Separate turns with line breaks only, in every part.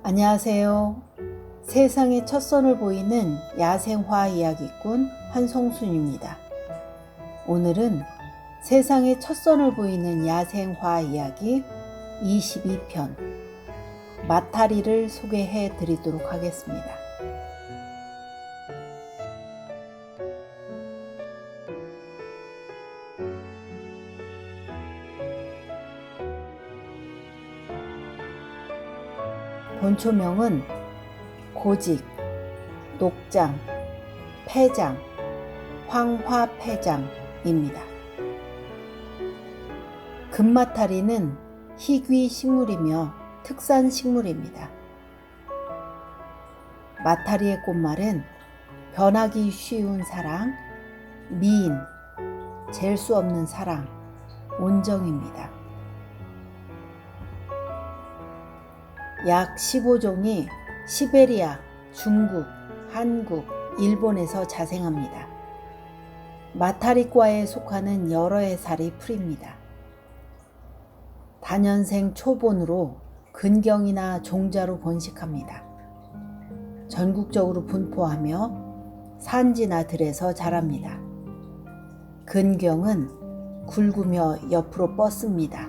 안녕하세요. 세상의 첫 선을 보이는 야생화 이야기꾼 한송순입니다. 오늘은 세상의 첫 선을 보이는 야생화 이야기 22편 마타리를 소개해 드리도록 하겠습니다. 본초명은 고직, 녹장, 폐장, 황화폐장입니다. 금마타리는 희귀 식물이며 특산 식물입니다. 마타리의 꽃말은 변하기 쉬운 사랑, 미인, 잴 수 없는 사랑, 온정입니다. 약 15종이 시베리아, 중국, 한국, 일본에서 자생합니다. 마타리과에 속하는 여러 해살이 풀입니다. 다년생 초본으로 근경이나 종자로 번식합니다. 전국적으로 분포하며 산지나 들에서 자랍니다. 근경은 굵으며 옆으로 뻗습니다.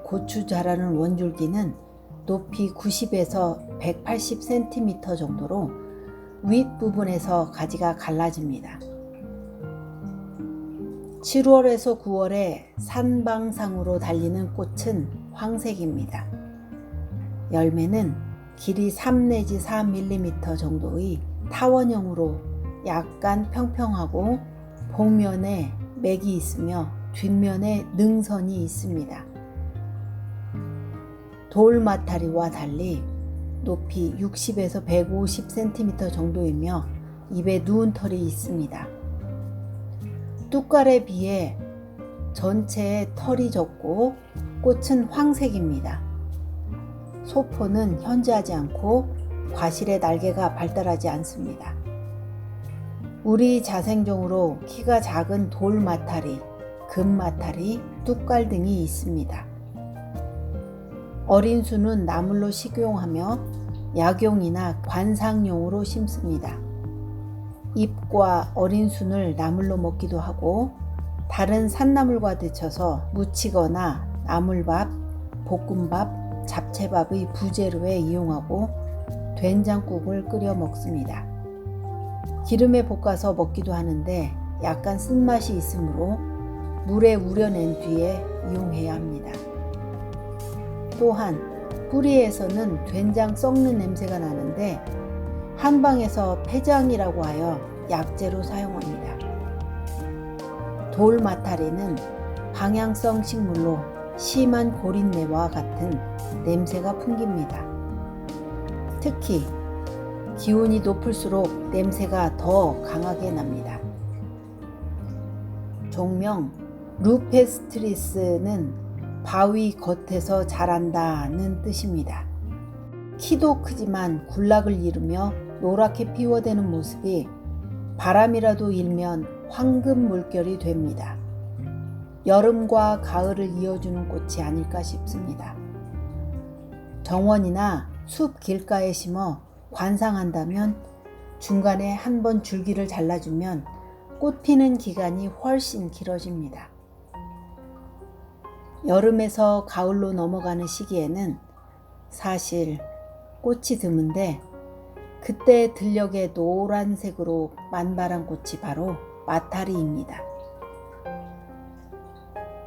고추 자라는 원줄기는 높이 90에서 180cm 정도로 윗부분에서 가지가 갈라집니다. 7월에서 9월에 산방상으로 달리는 꽃은 황색입니다. 열매는 길이 3 내지 4mm 정도의 타원형으로 약간 평평하고 복면에 맥이 있으며 뒷면에 능선이 있습니다. 돌마타리와 달리 높이 60에서 150cm 정도이며 입에 누운 털이 있습니다. 뚝깔에 비해 전체에 털이 적고 꽃은 황색입니다. 소포는 현재하지 않고 과실의 날개가 발달하지 않습니다. 우리 자생종으로 키가 작은 돌마타리, 금마타리, 뚝깔 등이 있습니다. 어린 수는 나물로 식용하며 약용이나 관상용으로 심습니다. 잎과 어린 순을 나물로 먹기도 하고 다른 산나물과 데쳐서 무치거나 나물밥, 볶음밥, 잡채밥의 부재료에 이용하고 된장국을 끓여 먹습니다. 기름에 볶아서 먹기도 하는데 약간 쓴맛이 있으므로 물에 우려낸 뒤에 이용해야 합니다. 또한 뿌리에서는 된장 썩는 냄새가 나는데 한방에서 폐장이라고 하여 약재로 사용합니다. 돌마타리는 방향성 식물로 심한 고린내와 같은 냄새가 풍깁니다. 특히 기온이 높을수록 냄새가 더 강하게 납니다. 종명 루페스트리스는 바위 겉에서 자란다는 뜻입니다. 키도 크지만 군락을 이루며 노랗게 피워대는 모습이 바람이라도 일면 황금 물결이 됩니다. 여름과 가을을 이어주는 꽃이 아닐까 싶습니다. 정원이나 숲 길가에 심어 관상한다면 중간에 한 번 줄기를 잘라주면 꽃 피는 기간이 훨씬 길어집니다. 여름에서 가을로 넘어가는 시기에는 사실 꽃이 드문데 그때 들녘의 노란색으로 만발한 꽃이 바로 마타리입니다.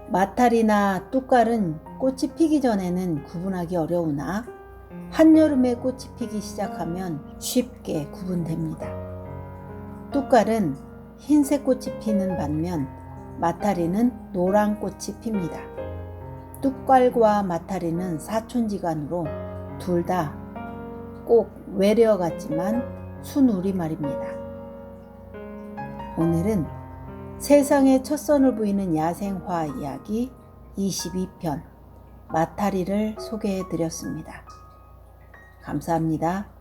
마타리나 뚝깔은 꽃이 피기 전에는 구분하기 어려우나 한여름에 꽃이 피기 시작하면 쉽게 구분됩니다. 뚝깔은 흰색 꽃이 피는 반면 마타리는 노란 꽃이 핍니다. 뚝깔과 마타리는 사촌지간으로 둘 다 꼭 외래어 같지만 순우리말입니다. 오늘은 세상의 첫 선을 보이는 야생화 이야기 22편 마타리를 소개해 드렸습니다. 감사합니다.